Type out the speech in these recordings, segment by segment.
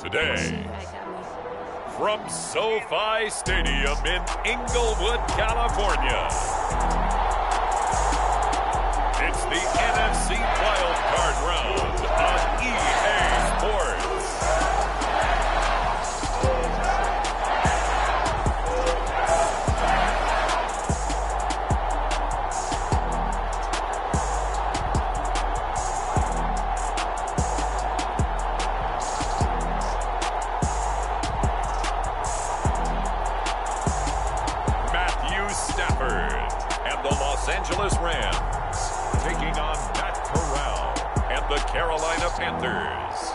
Today, from SoFi Stadium in Inglewood, California, it's the NFC Wild Card Round on EA Sports. Los Angeles Rams taking on Matt Corral and the Carolina Panthers.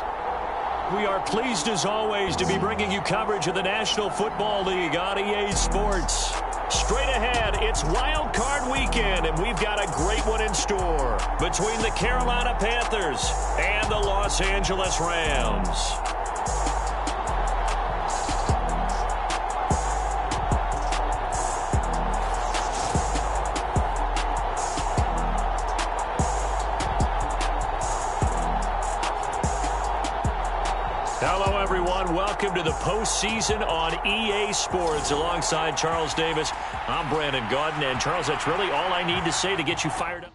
We are pleased as always to be bringing you coverage of the National Football League on EA Sports. Straight ahead, it's Wild Card Weekend, and we've got a great one in store between the Carolina Panthers and the Los Angeles Rams. Hello, everyone. Welcome to the postseason on EA Sports. Alongside Charles Davis, I'm Brandon Gaudin. And, Charles, that's really all I need to say to get you fired up.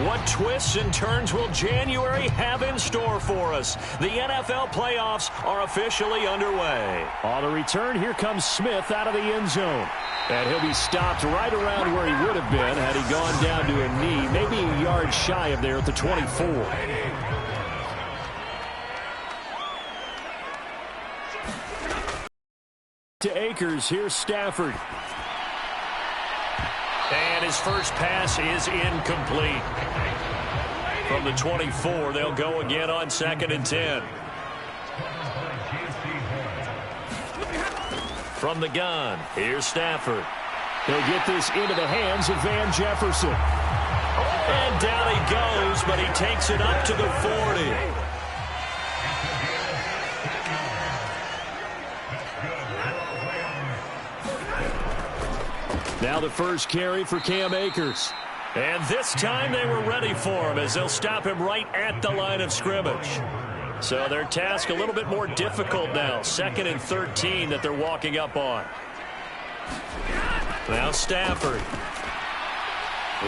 What twists and turns will January have in store for us? The NFL playoffs are officially underway. On the return, here comes Smith out of the end zone. And he'll be stopped right around where he would have been had he gone down to a knee, maybe a yard shy of there at the 24. To Akers, here's Stafford. And his first pass is incomplete. From the 24, they'll go again on 2nd and 10. From the gun, here's Stafford. He'll get this into the hands of Van Jefferson. And down he goes, but he takes it up to the 40. Now the first carry for Cam Akers. And this time they were ready for him as they'll stop him right at the line of scrimmage. So their task a little bit more difficult now. 2nd and 13 that they're walking up on. Now Stafford.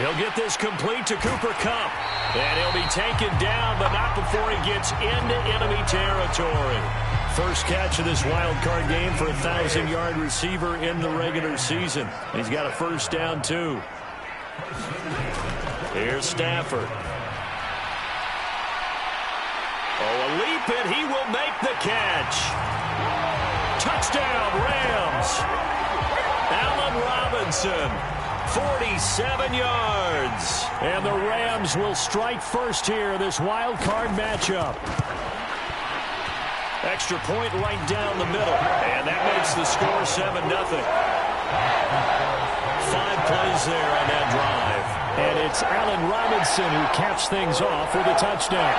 He'll get this complete to Cooper Kupp. And he'll be taken down, but not before he gets into enemy territory. First catch of this wild card game for a 1,000-yard receiver in the regular season. And he's got a first down, too. Here's Stafford. Oh, a leap, and he will make the catch. Touchdown, Rams. Allen Robinson, 47 yards. And the Rams will strike first here in this wild card matchup. Extra point right down the middle. And that makes the score 7-0. 5 plays there on that drive. And it's Allen Robinson who caps things off with a touchdown.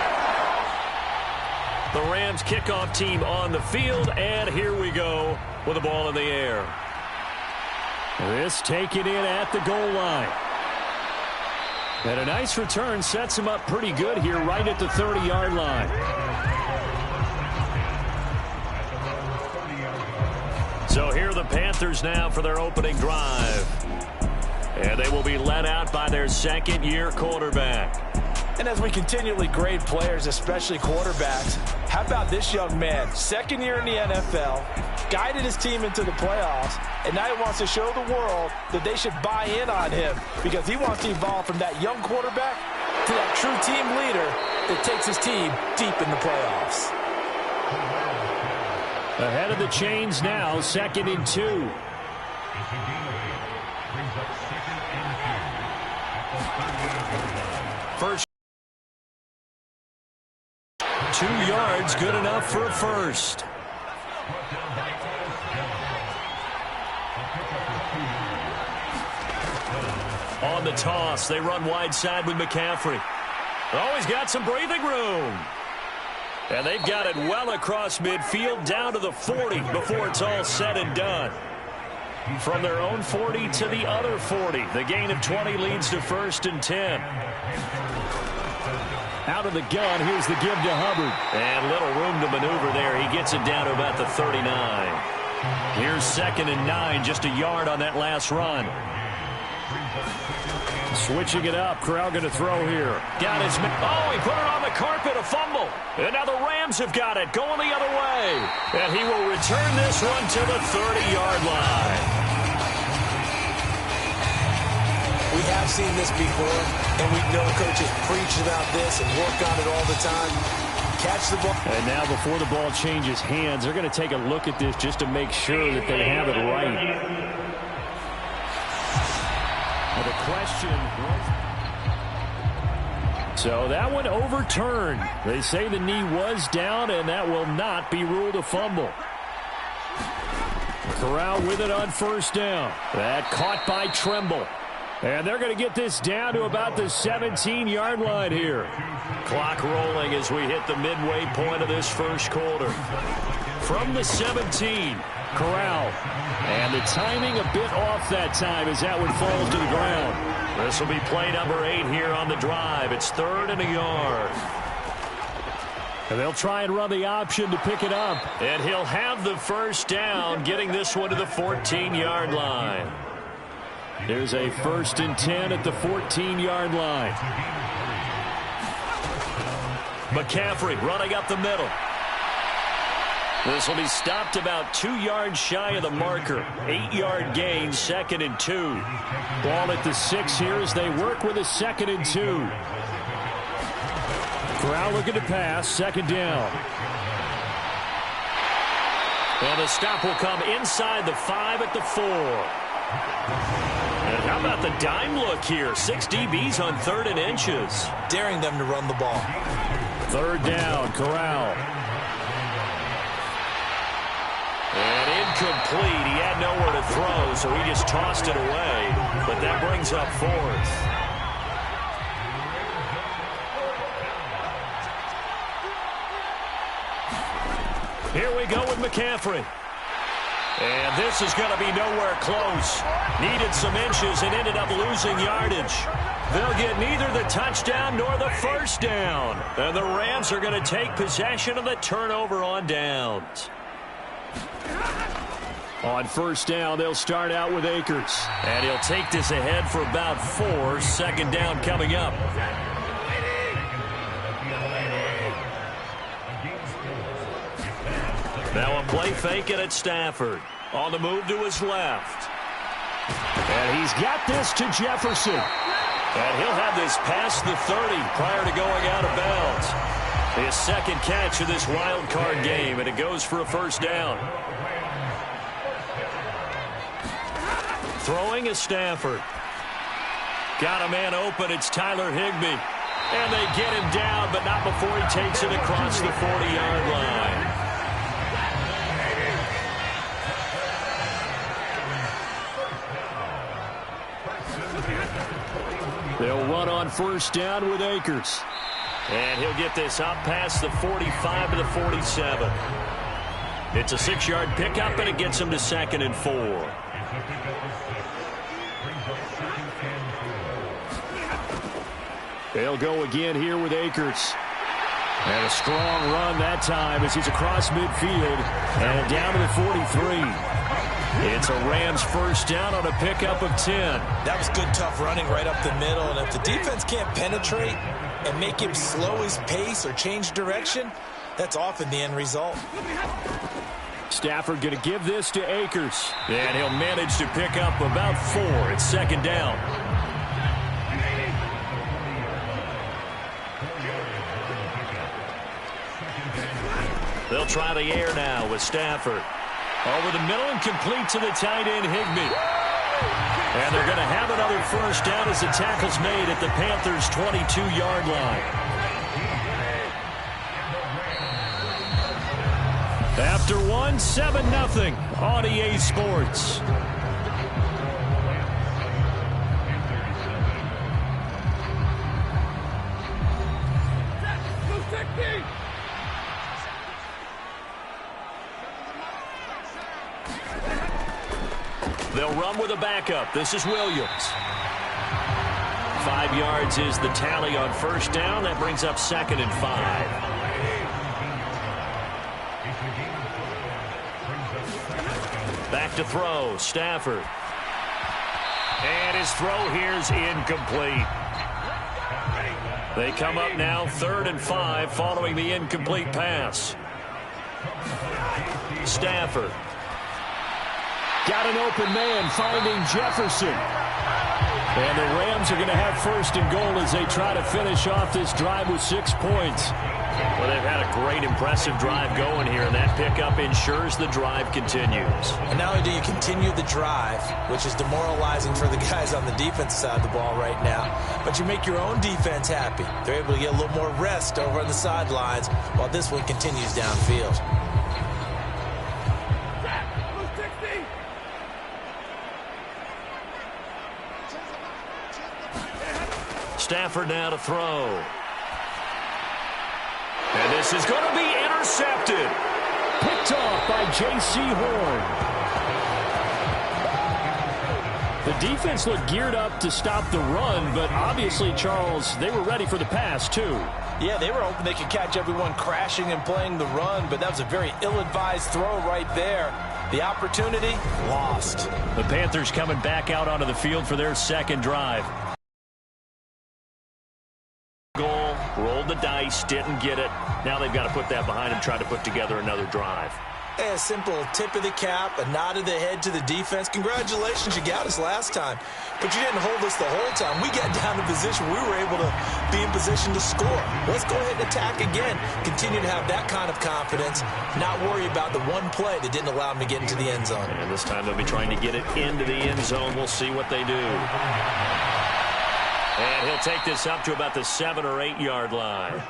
The Rams kickoff team on the field. And here we go with the ball in the air. This taken in at the goal line. And a nice return sets him up pretty good here right at the 30-yard line. So here are the Panthers now for their opening drive. And they will be led out by their second-year quarterback. And as we continually grade players, especially quarterbacks, how about this young man? Second year in the NFL, guided his team into the playoffs, and now he wants to show the world that they should buy in on him because he wants to evolve from that young quarterback to that true team leader that takes his team deep in the playoffs. Ahead of the chains now, 2nd and 2. First 2 yards, good enough for a first. On the toss, they run wide side with McCaffrey. Oh, he's got some breathing room. And they've got it well across midfield down to the 40 before it's all said and done. From their own 40 to the other 40. The gain of 20 leads to 1st and 10. Out of the gun, here's the give to Hubbard. And little room to maneuver there. He gets it down to about the 39. Here's 2nd and 9, just a yard on that last run. Switching it up, Corral going to throw here. Got his man. Oh, he put it on the carpet, a fumble. And now the Rams have got it, going the other way. And he will return this one to the 30-yard line. We have seen this before, and we know coaches preach about this and work on it all the time. Catch the ball. And now before the ball changes hands, they're going to take a look at this just to make sure that they have it right. The question was... So that one overturned. They say the knee was down, and that will not be ruled a fumble. Corral with it on 1st down. That caught by Tremble. And they're going to get this down to about the 17-yard line here. Clock rolling as we hit the midway point of this 1st quarter. From the 17, Corral. And the timing a bit off that time as that one falls to the ground. This will be play number 8 here on the drive. It's 3rd and a yard. And they'll try and run the option to pick it up. And he'll have the 1st down, getting this one to the 14-yard line. There's a 1st and 10 at the 14-yard line. McCaffrey running up the middle. This will be stopped about 2 yards shy of the marker. 8-yard gain, 2nd and 2. Ball at the 6 here as they work with a 2nd and 2. Corral looking to pass, 2nd down. And the stop will come inside the 5 at the 4. And how about the dime look here? 6 DBs on 3rd and inches. Daring them to run the ball. 3rd down, Corral. And incomplete. He had nowhere to throw, so he just tossed it away. But that brings up 4th. Here we go with McCaffrey. And this is going to be nowhere close. Needed some inches and ended up losing yardage. They'll get neither the touchdown nor the 1st down. And the Rams are going to take possession of the turnover on downs. On 1st down, they'll start out with Akers. And he'll take this ahead for about 4. 2nd down coming up. Now a play fake it at Stafford. On the move to his left. And he's got this to Jefferson. And he'll have this past the 30 prior to going out of bounds. His 2nd catch of this wild card game, and it goes for a 1st down. Throwing is Stafford. Got a man open. It's Tyler Higbee. And they get him down, but not before he takes it across the 40-yard line. They'll run on 1st down with Akers. And he'll get this up past the 45 to the 47. It's a 6-yard pickup, and it gets him to 2nd and 4. They'll go again here with Akers. And a strong run that time as he's across midfield and down to the 43. It's a Rams 1st down on a pickup of 10. That was good, tough running right up the middle. And if the defense can't penetrate and make him slow his pace or change direction, that's often the end result. Stafford going to give this to Akers. And he'll manage to pick up about 4. It's 2nd down. They'll try the air now with Stafford. Over the middle and complete to the tight end, Higbee. And they're going to have another 1st down as the tackle's made at the Panthers' 22-yard line. After 1, 7-0 on EA Sports. from with a backup. This is Williams. 5 yards is the tally on first down. That brings up 2nd and 5. Back to throw, Stafford. And his throw here's incomplete. They come up now 3rd and 5 following the incomplete pass. Stafford. Got an open man finding Jefferson. And the Rams are going to have 1st and goal as they try to finish off this drive with 6 points. Well, they've had a great, impressive drive going here, and that pickup ensures the drive continues. And not only do you continue the drive, which is demoralizing for the guys on the defensive side of the ball right now, but you make your own defense happy. They're able to get a little more rest over on the sidelines while this one continues downfield. Stafford now to throw. And this is going to be intercepted. Picked off by J.C. Horn. The defense looked geared up to stop the run, but obviously, Charles, they were ready for the pass, too. Yeah, they were hoping they could catch everyone crashing and playing the run, but that was a very ill-advised throw right there. The opportunity, lost. The Panthers coming back out onto the field for their 2nd drive. Goal, rolled the dice, didn't get it. Now they've got to put that behind them, try to put together another drive. Hey, a simple tip of the cap, a nod of the head to the defense. Congratulations, you got us last time. But you didn't hold us the whole time. We got down to position. We were able to be in position to score. Let's go ahead and attack again. Continue to have that kind of confidence. Not worry about the one play that didn't allow them to get into the end zone. And this time they'll be trying to get it into the end zone. We'll see what they do. And he'll take this up to about the 7 or 8 yard line.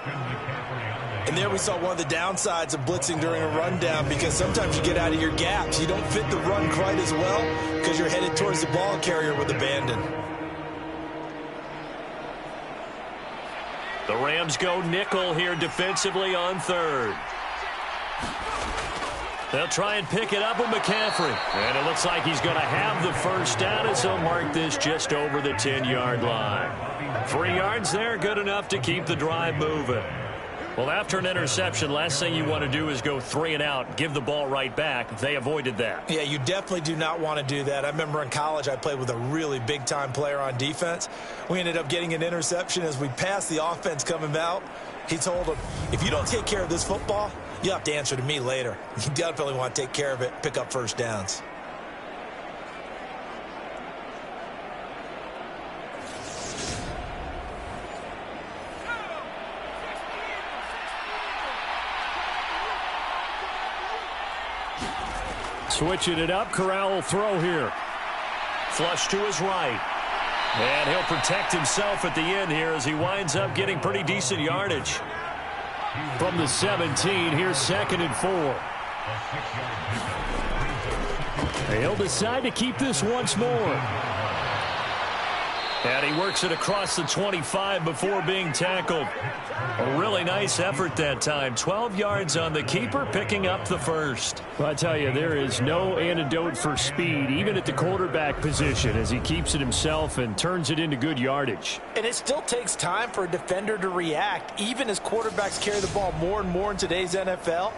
And there we saw one of the downsides of blitzing during a rundown, because sometimes you get out of your gaps. You don't fit the run quite as well because you're headed towards the ball carrier with abandon. The Rams go nickel here defensively on 3rd. They'll try and pick it up with McCaffrey. And it looks like he's going to have the 1st down as he'll mark this just over the 10-yard line. 3 yards there, good enough to keep the drive moving. Well, after an interception, last thing you want to do is go 3 and out, give the ball right back. They avoided that. Yeah, you definitely do not want to do that. I remember in college I played with a really big-time player on defense. We ended up getting an interception as we passed the offense coming out. He told him, if you don't take care of this football, you have to answer to me later. You definitely want to take care of it, pick up 1st downs. Switching it up, Corral will throw here. Flush to his right. And he'll protect himself at the end here as he winds up getting pretty decent yardage. From the 17, here's 2nd and 4. He'll decide to keep this once more. And he works it across the 25 before being tackled. A really nice effort that time. 12 yards on the keeper, picking up the 1st. Well, I tell you, there is no antidote for speed, even at the quarterback position, as he keeps it himself and turns it into good yardage. And it still takes time for a defender to react. Even as quarterbacks carry the ball more and more in today's NFL,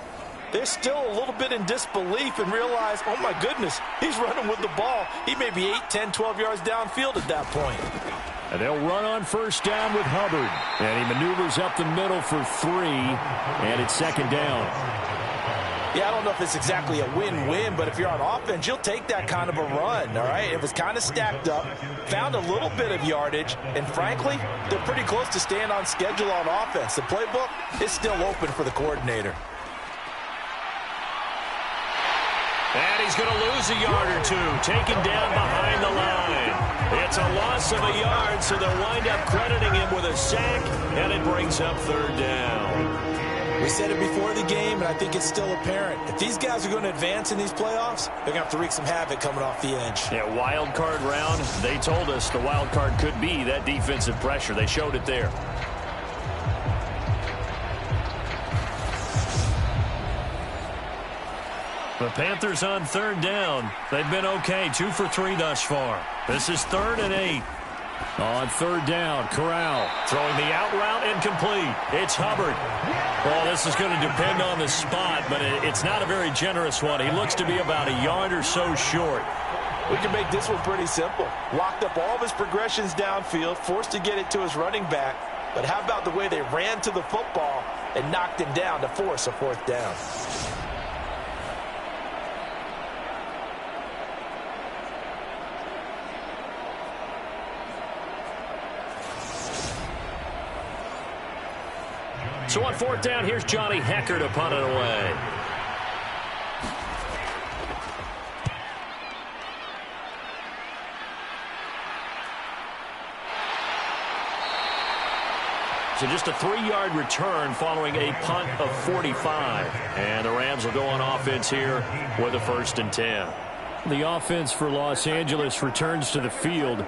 they're still a little bit in disbelief and realize, oh my goodness, he's running with the ball. He may be 8, 10, 12 yards downfield at that point. And they'll run on 1st down with Hubbard. And he maneuvers up the middle for 3, and it's 2nd down. Yeah, I don't know if it's exactly a win-win, but if you're on offense, you'll take that kind of a run, all right? It was kind of stacked up, found a little bit of yardage, and frankly, they're pretty close to staying on schedule on offense. The playbook is still open for the coordinator. And he's going to lose a yard or 2, taken down behind the line. It's a loss of a yard, so they'll wind up crediting him with a sack, and it brings up 3rd down. We said it before the game, and I think it's still apparent. If these guys are going to advance in these playoffs, they're going to have to wreak some havoc coming off the edge. Yeah, wild card round. They told us the wild card could be that defensive pressure. They showed it there. The Panthers on third down. They've been okay, 2 for 3 thus far. This is 3rd and 8. On third down, Corral throwing the out route incomplete. It's Hubbard. Well, this is going to depend on the spot, but it's not a very generous one. He looks to be about a yard or so short. We can make this one pretty simple. Locked up all of his progressions downfield, forced to get it to his running back. But how about the way they ran to the football and knocked him down to force a 4th down? So on 4th down, here's Johnny Hecker to punt it away. So just a 3-yard return following a punt of 45. And the Rams will go on offense here with a 1st and 10. The offense for Los Angeles returns to the field.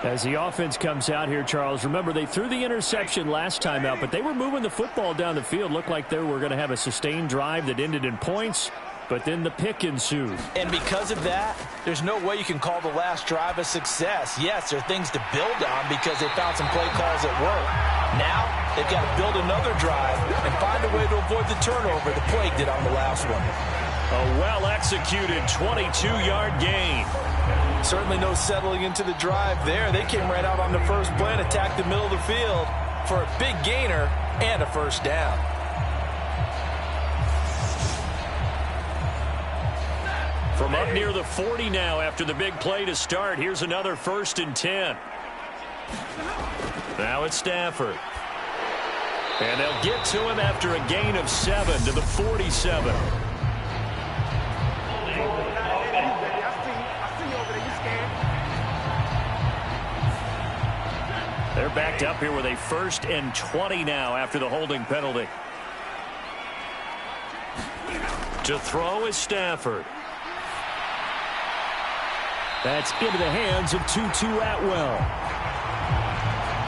As the offense comes out here, Charles, remember they threw the interception last time out, but they were moving the football down the field. Looked like they were going to have a sustained drive that ended in points, but then the pick ensued. And because of that, there's no way you can call the last drive a success. Yes, there are things to build on because they found some play calls that work. Now, they've got to build another drive and find a way to avoid the turnover the Plague did on the last one. A well-executed 22-yard gain. Certainly no settling into the drive there. They came right out on the first play and attacked the middle of the field for a big gainer and a 1st down. From up near the 40 now after the big play to start, here's another 1st and 10. Now it's Stafford. And they'll get to him after a gain of 7 to the 47. They're backed up here with a 1st and 20 now after the holding penalty. To throw is Stafford. That's into the hands of Tutu Atwell.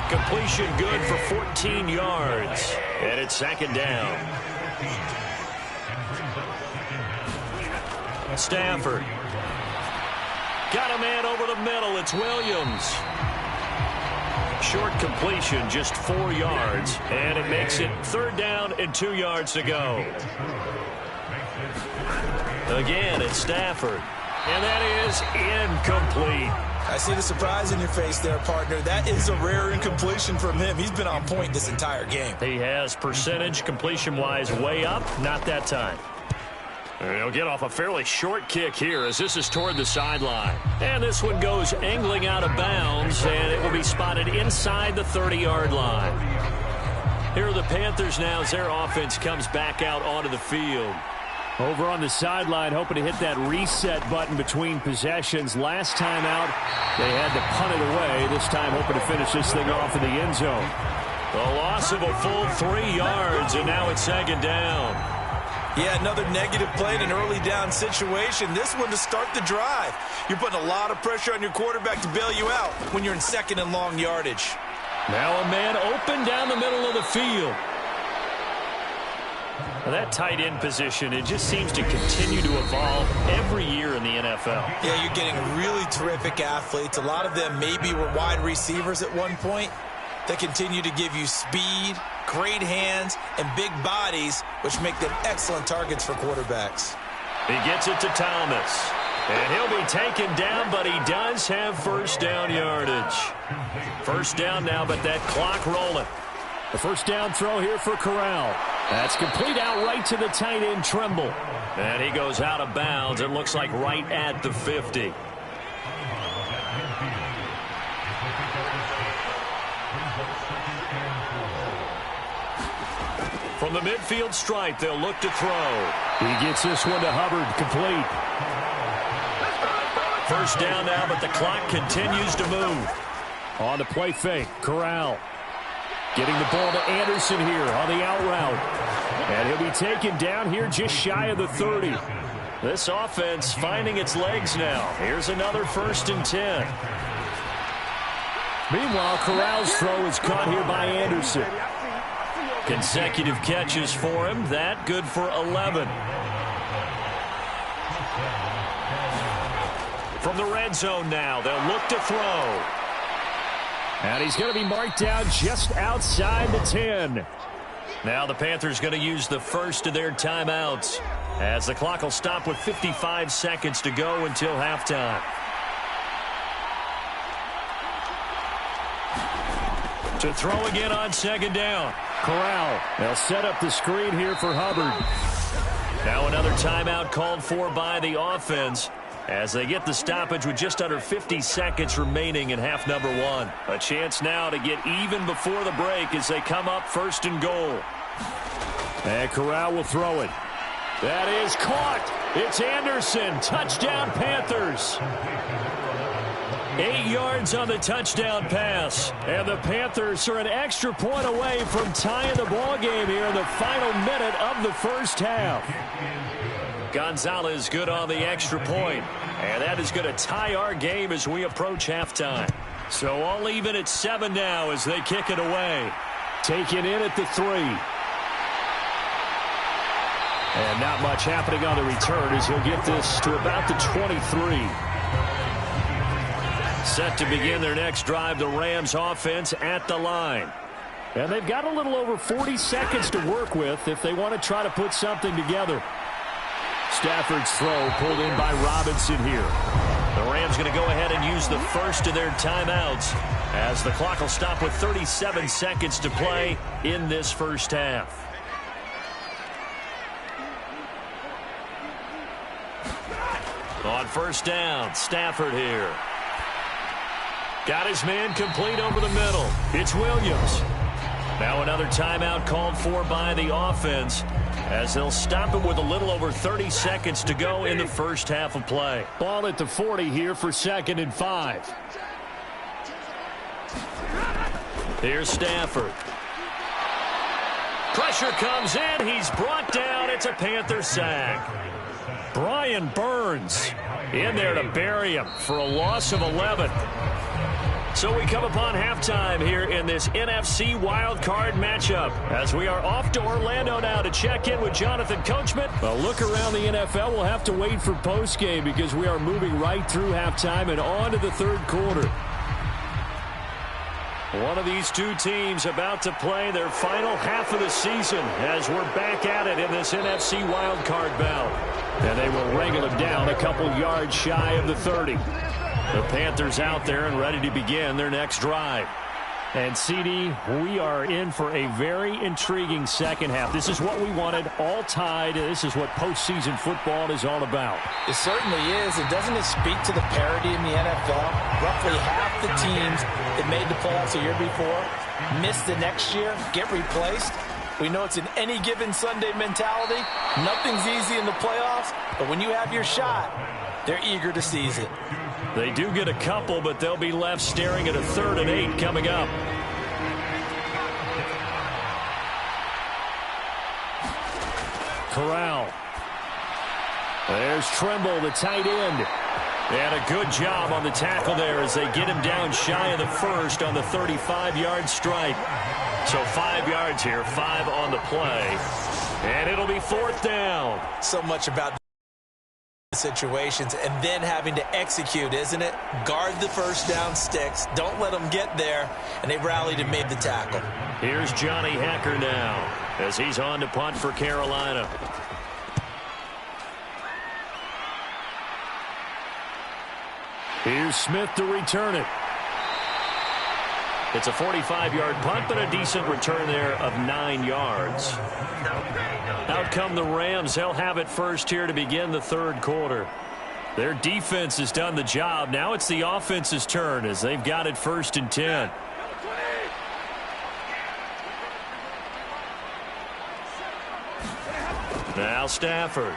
Completion good for 14 yards. And it's 2nd down. Stafford. Got a man over the middle. It's Williams. Short completion, just 4 yards. And it makes it 3rd down and 2 yards to go. Again, it's Stafford. And that is incomplete. I see the surprise in your face there, partner. That is a rare incompletion from him. He's been on point this entire game. He has percentage completion-wise way up. Not that time. And he'll get off a fairly short kick here as this is toward the sideline. And this one goes angling out of bounds, and it will be spotted inside the 30-yard line. Here are the Panthers now as their offense comes back out onto the field. Over on the sideline, hoping to hit that reset button between possessions. Last time out, they had to punt it away. This time, hoping to finish this thing off in the end zone. The loss of a full 3 yards, and now it's 2nd down. Yeah, another negative play in an early down situation. This one to start the drive. You're putting a lot of pressure on your quarterback to bail you out when you're in 2nd and long yardage. Now a man open down the middle of the field. Well, that tight end position, it just seems to continue to evolve every year in the NFL. Yeah, you're getting really terrific athletes. A lot of them maybe were wide receivers at one point. They continue to give you speed, great hands, and big bodies, which make them excellent targets for quarterbacks. He gets it to Thomas. And he'll be taken down, but he does have 1st down yardage. 1st down now, but that clock rolling. The 1st down throw here for Corral. That's complete out right to the tight end, Tremble. And he goes out of bounds. It looks like right at the 50. From the midfield stripe, they'll look to throw. He gets this one to Hubbard, complete. 1st down now, but the clock continues to move. On the play fake, Corral. Getting the ball to Anderson here on the out route. And he'll be taken down here just shy of the 30. This offense finding its legs now. Here's another 1st and 10. Meanwhile, Corral's throw is caught here by Anderson. Consecutive catches for him. That good for 11. From the red zone now, they'll look to throw. And he's going to be marked down just outside the 10. Now the Panthers going to use the first of their timeouts, as the clock will stop with 55 seconds to go until halftime. To throw again on second down. Corral. They'll set up the screen here for Hubbard. Now another timeout called for by the offense, as they get the stoppage with just under 50 seconds remaining in half number 1. A chance now to get even before the break as they come up first and goal. And Corral will throw it. That is caught. It's Anderson. Touchdown, Panthers. 8 yards on the touchdown pass. And the Panthers are an extra point away from tying the ball game here in the final minute of the first half. Gonzalez good on the extra point. And that is going to tie our game as we approach halftime. So all even at 7 now as they kick it away. Taken in at the 3. And not much happening on the return as he'll get this to about the 23. Set to begin their next drive, the Rams offense at the line. And they've got a little over 40 seconds to work with if they want to try to put something together. Stafford's throw pulled in by Robinson here. The Rams going to go ahead and use the first of their timeouts, as the clock will stop with 37 seconds to play in this first half. On first down, Stafford here. Got his man complete over the middle. It's Williams. Now another timeout called for by the offense, as they'll stop it with a little over 30 seconds to go in the first half of play. Ball at the 40 here for 2nd and 5. Here's Stafford. Pressure comes in. He's brought down. It's a Panther sack. Brian Burns in there to bury him for a loss of 11. So we come upon halftime here in this NFC wildcard matchup, as we are off to Orlando now to check in with Jonathan Coachman. A look around the NFL. We'll have to wait for postgame because we are moving right through halftime and on to the third quarter. One of these two teams about to play their final half of the season as we're back at it in this NFC wildcard bout. And they will wrangle it down a couple yards shy of the 30. The Panthers out there and ready to begin their next drive. And, CD, we are in for a very intriguing second half. This is what we wanted, all tied. This is what postseason football is all about. It certainly is. And doesn't it speak to the parity in the NFL? Roughly half the teams that made the playoffs a year before miss the next year, get replaced. We know it's an any given Sunday mentality. Nothing's easy in the playoffs, but when you have your shot, they're eager to seize it. They do get a couple, but they'll be left staring at a 3rd and 8 coming up. Corral. There's Trimble, the tight end. And a good job on the tackle there as they get him down shy of the first on the 35-yard stripe. So 5 yards here, 5 on the play. And it'll be 4th down. So much about situations and then having to execute, isn't it? Guard the first down sticks. Don't let them get there. And they rallied and made the tackle. Here's Johnny Hacker now as he's on to punt for Carolina. Here's Smith to return it. It's a 45-yard punt, but a decent return there of 9 yards. Out come the Rams. They'll have it first here to begin the third quarter. Their defense has done the job. Now it's the offense's turn as they've got it 1st and 10. Now Stafford.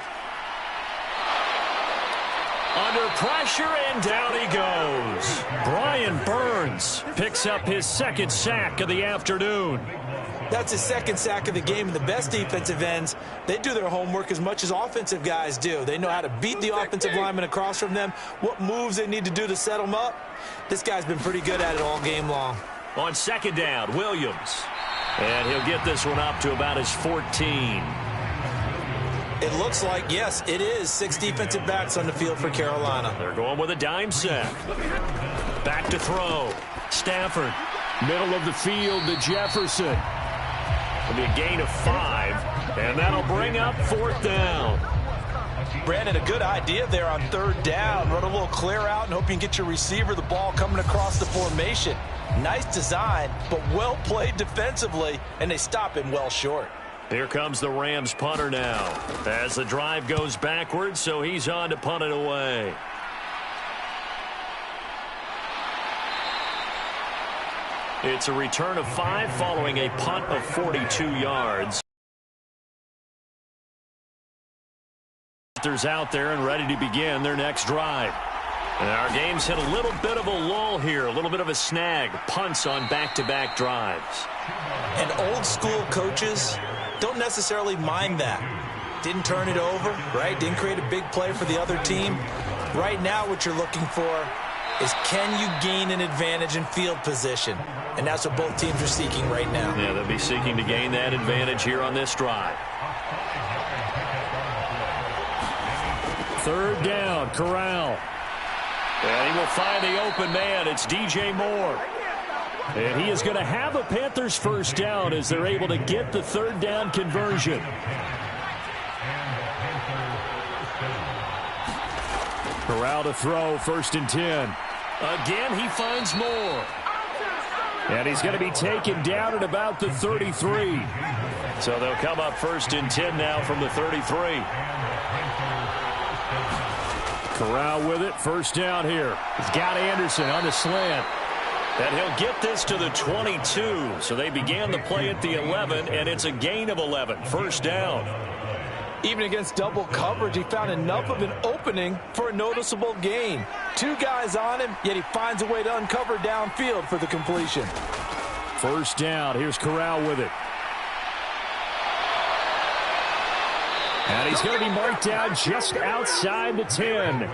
Under pressure, and down he goes. Brian Burns picks up his 2nd sack of the afternoon. That's his 2nd sack of the game. And the best defensive ends, they do their homework as much as offensive guys do. They know how to beat the offensive lineman across from them, what moves they need to do to set them up. This guy's been pretty good at it all game long. On 2nd down, Williams. And he'll get this one up to about his 14. It looks like, yes, it is 6 defensive backs on the field for Carolina. They're going with a dime set. Back to throw. Stafford. Middle of the field to Jefferson. It'll be a gain of 5, and that'll bring up 4th down. Brandon, a good idea there on 3rd down. Run a little clear out and hope you can get your receiver the ball coming across the formation. Nice design, but well played defensively, and they stop him well short. Here comes the Rams punter now as the drive goes backwards, so he's on to punt it away. It's a return of 5 following a punt of 42 yards. Panthers out there and ready to begin their next drive. And our game's hit a little bit of a lull here, a little bit of a snag. Punts on back-to-back drives. And old school coaches don't necessarily mind that. Didn't turn it over, right? Didn't create a big play for the other team. Right now what you're looking for is, can you gain an advantage in field position? And that's what both teams are seeking right now. Yeah, they'll be seeking to gain that advantage here on this drive. 3rd down, Corral. And he will find the open man. It's DJ Moore. And he is going to have a Panthers 1st down as they're able to get the 3rd down conversion. Corral to throw, 1st and 10. Again, he finds Moore. And he's going to be taken down at about the 33. So they'll come up 1st and 10 now from the 33. Corral with it, 1st down here. He's got Anderson on the slant. And he'll get this to the 22. So they began the play at the 11, and it's a gain of 11. 1st down. Even against double coverage, he found enough of an opening for a noticeable gain. 2 guys on him, yet he finds a way to uncover downfield for the completion. 1st down. Here's Corral with it. And he's going to be marked down just outside the 10.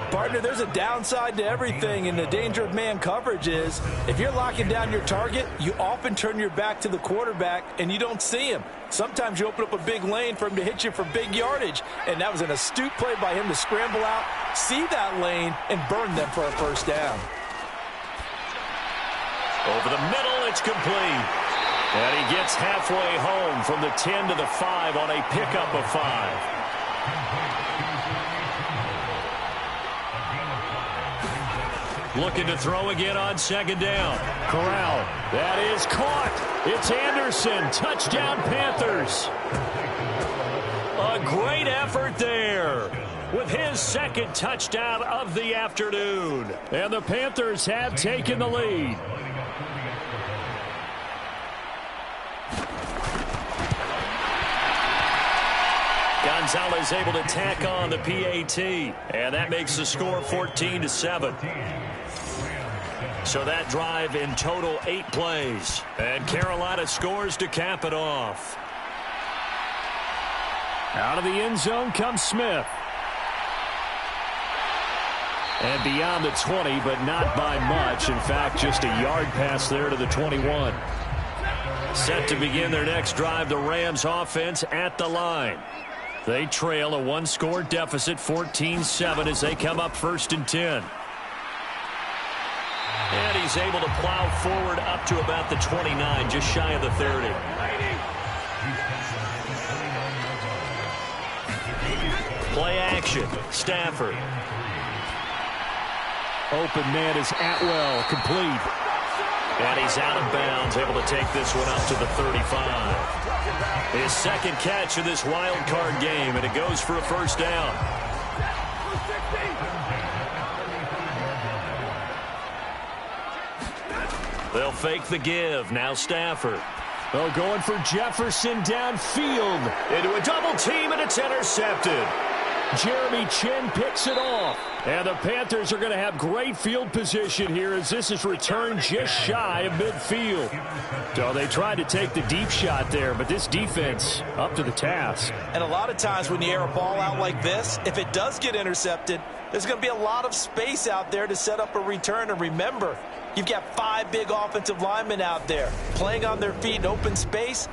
Partner, there's a downside to everything, and the danger of man coverage is if you're locking down your target, you often turn your back to the quarterback and you don't see him. Sometimes you open up a big lane for him to hit you for big yardage, and that was an astute play by him to scramble out, see that lane, and burn them for a 1st down. Over the middle, it's complete. And he gets halfway home from the 10 to the 5 on a pickup of 5. Looking to throw again on 2nd down. Corral. That is caught. It's Anderson. Touchdown, Panthers. A great effort there with his 2nd touchdown of the afternoon. And the Panthers have taken the lead. Gonzalez able to tack on the PAT, and that makes the score 14-7. So that drive in total 8 plays, and Carolina scores to cap it off. Out of the end zone comes Smith. And beyond the 20, but not by much. In fact, just a yard pass there to the 21. Set to begin their next drive, the Rams offense at the line. They trail a 1-score deficit, 14-7, as they come up 1st and 10. And he's able to plow forward up to about the 29, just shy of the 30. Play action. Stafford. Open man is Atwell, complete. And he's out of bounds, able to take this one up to the 35. His 2nd catch of this wild card game, and it goes for a 1st down. They'll fake the give. Now Stafford. Oh, going for Jefferson downfield. Into a double team, and it's intercepted. Jeremy Chin picks it off. And the Panthers are going to have great field position here as this is returned just shy of midfield. So they tried to take the deep shot there, but this defense up to the task. And a lot of times when you air a ball out like this, if it does get intercepted, there's going to be a lot of space out there to set up a return. And remember, you've got 5 big offensive linemen out there playing on their feet in open space.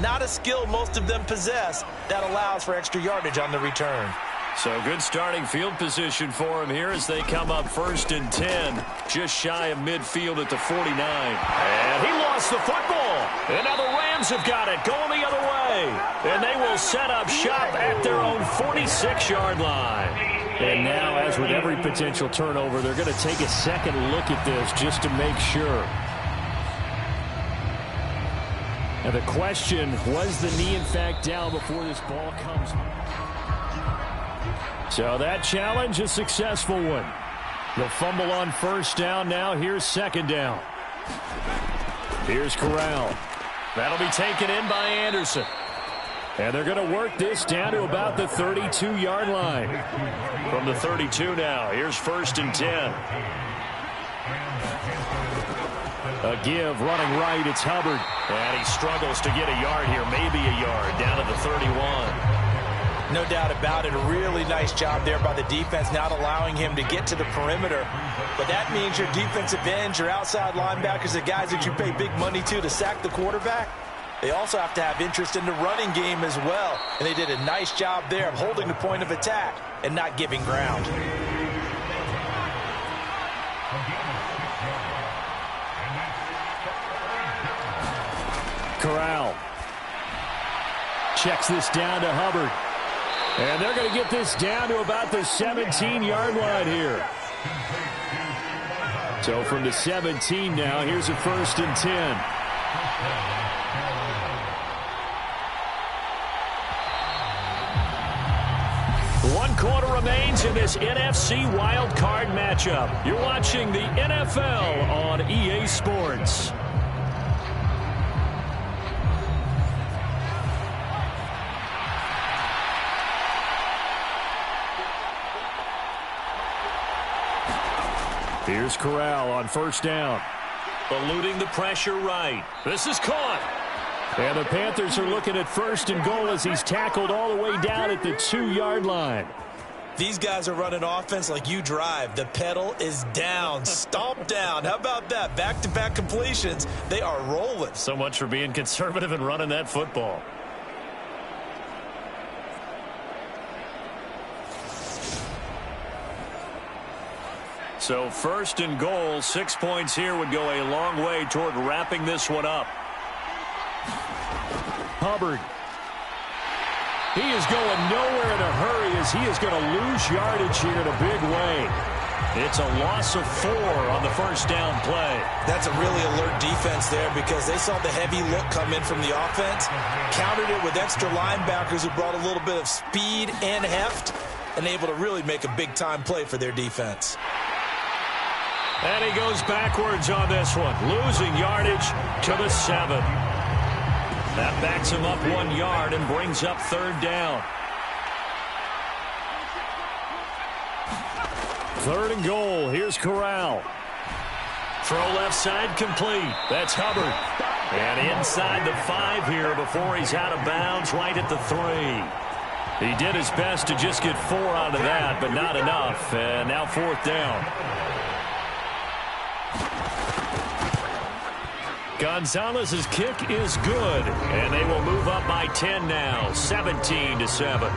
Not a skill most of them possess that allows for extra yardage on the return. So good starting field position for him here as they come up 1st and 10. Just shy of midfield at the 49. And he lost the football. And now the Rams have got it going the other way. And they will set up shop at their own 46-yard line. And now, as with every potential turnover, they're going to take a second look at this just to make sure. And the question, was the knee in fact down before this ball comes? So that challenge, a successful one. They'll fumble on 1st down now. Here's 2nd down. Here's Corral. That'll be taken in by Anderson. And they're going to work this down to about the 32-yard line. From the 32 now, here's 1st and 10. A give, running right, it's Hubbard. And he struggles to get a yard here, maybe a yard, down to the 31. No doubt about it. A really nice job there by the defense, not allowing him to get to the perimeter. But that means your defensive ends, your outside linebackers, the guys that you pay big money to sack the quarterback, they also have to have interest in the running game as well. And they did a nice job there of holding the point of attack and not giving ground. Corral checks this down to Hubbard. And they're going to get this down to about the 17-yard line here. So from the 17 now, here's a 1st and 10. One quarter remains in this NFC wildcard matchup. You're watching the NFL on EA Sports. Here's Corral on 1st down. Eluding the pressure right. This is caught. And the Panthers are looking at 1st and goal as he's tackled all the way down at the 2-yard line. These guys are running offense like you drive. The pedal is down, stomp down. How about that? Back-to-back completions. They are rolling. So much for being conservative and running that football. So 1st and goal, 6 points here would go a long way toward wrapping this one up. Hubbard. He is going nowhere in a hurry as he is going to lose yardage here in a big way. It's a loss of 4 on the 1st down play. That's a really alert defense there because they saw the heavy look come in from the offense, countered it with extra linebackers who brought a little bit of speed and heft, and able to really make a big-time play for their defense. And he goes backwards on this one, losing yardage to the 7. That backs him up 1 yard and brings up 3rd down. 3rd and goal. Here's Corral. Throw left side complete. That's Hubbard. And inside the 5 here before he's out of bounds right at the 3. He did his best to just get 4 out of that, but not enough. And now 4th down. Gonzalez's kick is good, and they will move up by 10 now, 17-7.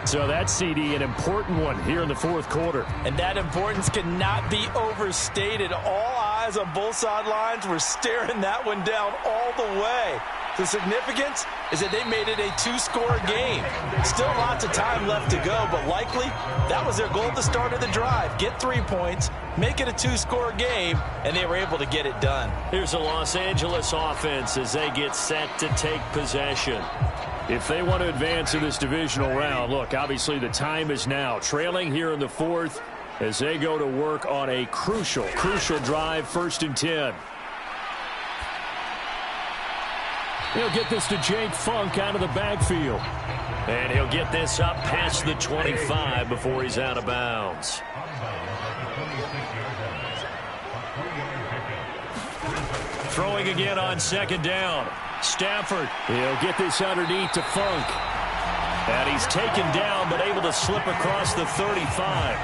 So that CD, an important one here in the 4th quarter. And that importance cannot be overstated. All eyes on both sidelines were staring that one down all the way. The significance is that they made it a 2-score game. Still lots of time left to go, but likely that was their goal at the start of the drive. Get 3 points, make it a 2-score game, and they were able to get it done. Here's a Los Angeles offense as they get set to take possession. If they want to advance in this divisional round, look, obviously the time is now. Trailing here in the 4th as they go to work on a crucial drive, 1st and 10. He'll get this to Jake Funk out of the backfield. And he'll get this up past the 25 before he's out of bounds. Throwing again on 2nd down. Stafford. He'll get this underneath to Funk. And he's taken down but able to slip across the 35.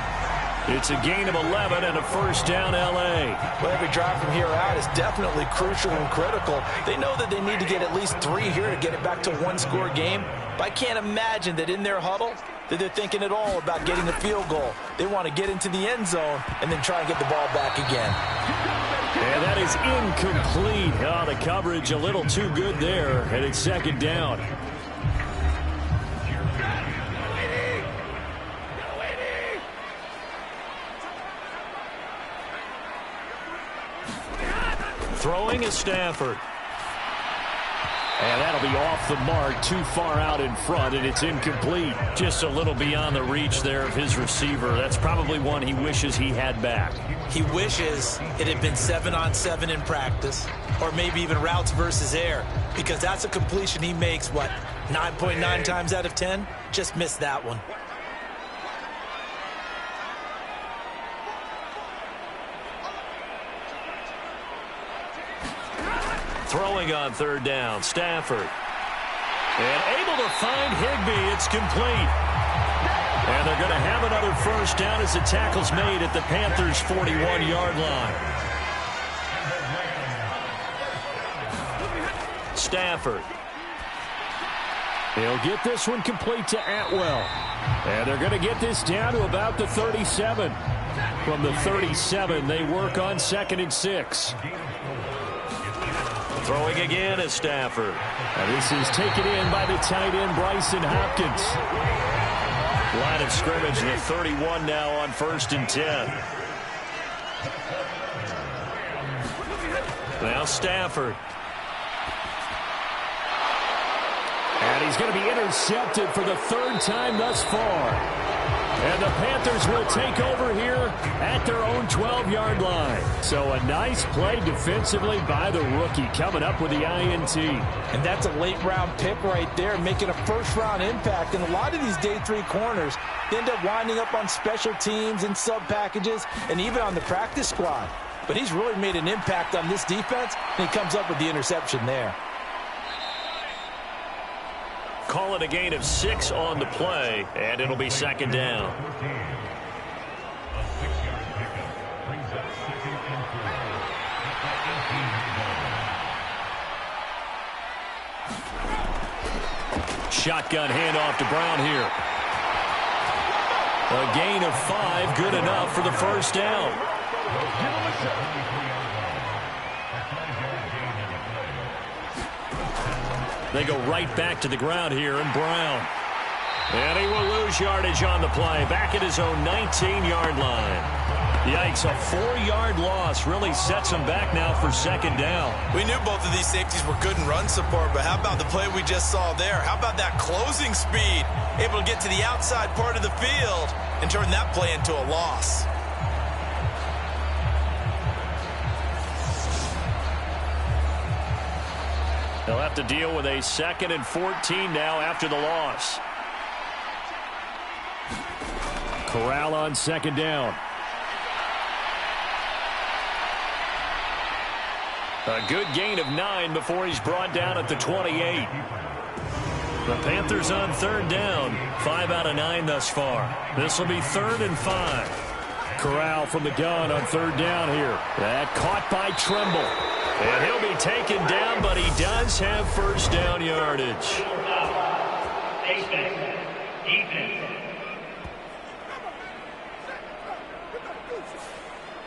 It's a gain of 11 and a first down, L.A. Well, every drive from here out is definitely crucial and critical. They know that they need to get at least 3 here to get it back to a one-score game. But I can't imagine that in their huddle that they're thinking at all about getting a field goal. They want to get into the end zone and then try and get the ball back again. And that is incomplete. Oh, the coverage a little too good there, and it's second down. Throwing is Stafford. And that'll be off the mark, too far out in front, and it's incomplete. Just a little beyond the reach there of his receiver. That's probably one he wishes he had back. He wishes it had been 7-on-7 in practice, or maybe even routes versus air, because that's a completion he makes, what, 9.9 times out of 10? Just missed that one. Throwing on third down, Stafford. And able to find Higbee. It's complete. And they're going to have another first down as the tackle's made at the Panthers' 41-yard line. Stafford. He'll get this one complete to Atwell. And they're going to get this down to about the 37. From the 37, they work on 2nd and 6. Throwing again is Stafford. And this is taken in by the tight end, Bryson Hopkins. Line of scrimmage, the 31 now on 1st and 10. Now Stafford. And he's going to be intercepted for the 3rd time thus far. And the Panthers will take over here at their own 12-yard line. So a nice play defensively by the rookie, coming up with the INT. And that's a late-round pick right there, making a first-round impact. And a lot of these day 3 corners end up winding up on special teams and sub-packages and even on the practice squad. But he's really made an impact on this defense, and he comes up with the interception there. Call it a gain of 6 on the play, and it'll be 2nd down. Shotgun handoff to Brown here. A gain of 5, good enough for the first down. They go right back to the ground here, and Brown. And he will lose yardage on the play, back at his own 19-yard line. Yikes, a 4-yard loss really sets him back now for 2nd down. We knew both of these safeties were good in run support, but how about the play we just saw there? How about that closing speed? Able to get to the outside part of the field and turn that play into a loss. They'll have to deal with a 2nd and 14 now after the loss. Corral on 2nd down. A good gain of 9 before he's brought down at the 28. The Panthers on 3rd down. 5 out of 9 thus far. This will be 3rd and 5. Corral from the gun on 3rd down here. That caught by Tremble. And he'll be taken down, but he does have first down yardage.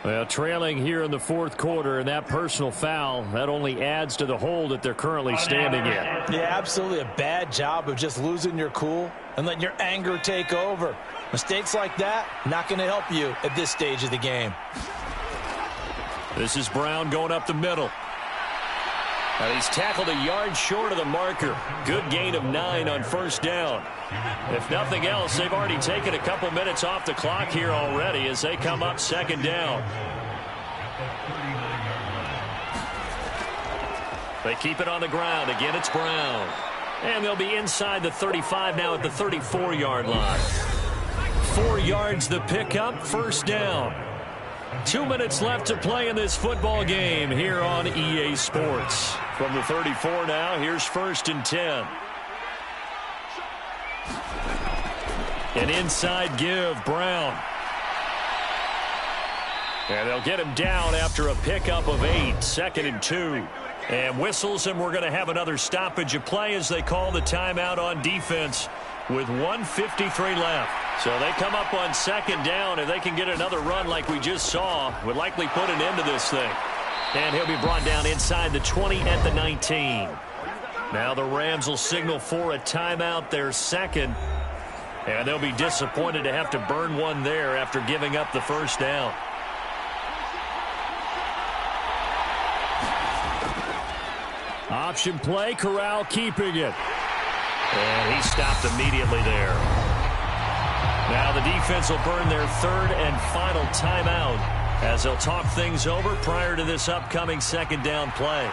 Well, trailing here in the 4th quarter, and that personal foul, that only adds to the hole that they're currently standing in. Yeah, absolutely a bad job of just losing your cool and letting your anger take over. Mistakes like that, not going to help you at this stage of the game. This is Brown going up the middle. And he's tackled a yard short of the marker. Good gain of 9 on first down. If nothing else, they've already taken a couple minutes off the clock here already as they come up 2nd down. They keep it on the ground. Again, it's Brown. And they'll be inside the 35 now at the 34-yard line. 4 yards the pickup, first down. 2 minutes left to play in this football game here on EA Sports. From the 34 now, here's 1st and 10. An inside give, Brown. And they'll get him down after a pickup of 8, 2nd and 2. And whistles, and we're going to have another stoppage of play as they call the timeout on defense with 1:53 left. So they come up on 2nd down. If they can get another run like we just saw, would likely put an end to this thing. And he'll be brought down inside the 20 at the 19. Now the Rams will signal for a timeout, their 2nd. And they'll be disappointed to have to burn one there after giving up the first down. Option play, Corral keeping it. And he stopped immediately there. Now the defense will burn their 3rd and final timeout as they'll talk things over prior to this upcoming 2nd down play.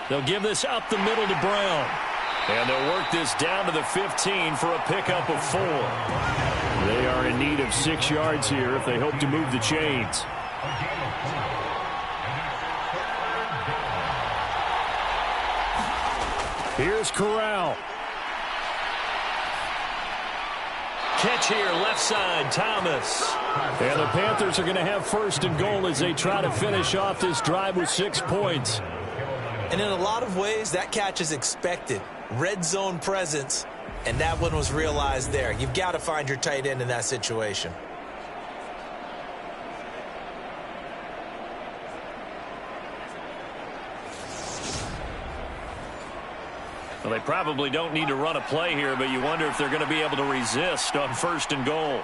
They'll give this up the middle to Brown. And they'll work this down to the 15 for a pickup of 4. They are in need of 6 yards here if they hope to move the chains. Here's Corral. Catch here, left side, Thomas. And the Panthers are going to have 1st and goal as they try to finish off this drive with 6 points. And in a lot of ways, that catch is expected. Red zone presence, and that one was realized there. You've got to find your tight end in that situation. Well, they probably don't need to run a play here, but you wonder if they're going to be able to resist on 1st and goal.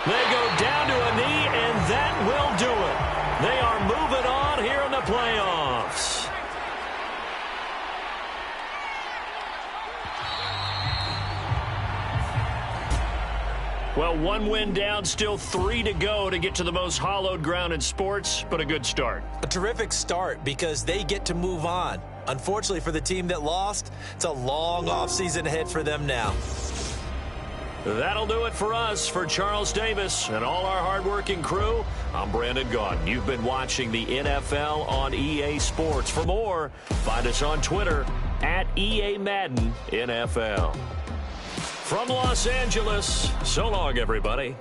They go down to a knee, and that will do it. They are moving on here in the playoffs. Well, 1 win down, still 3 to go to get to the most hallowed ground in sports, but a good start. A terrific start because they get to move on. Unfortunately for the team that lost, it's a long offseason ahead for them now. That'll do it for us. For Charles Davis and all our hardworking crew, I'm Brandon Gaudin. You've been watching the NFL on EA Sports. For more, find us on Twitter at EA Madden NFL. From Los Angeles, so long, everybody.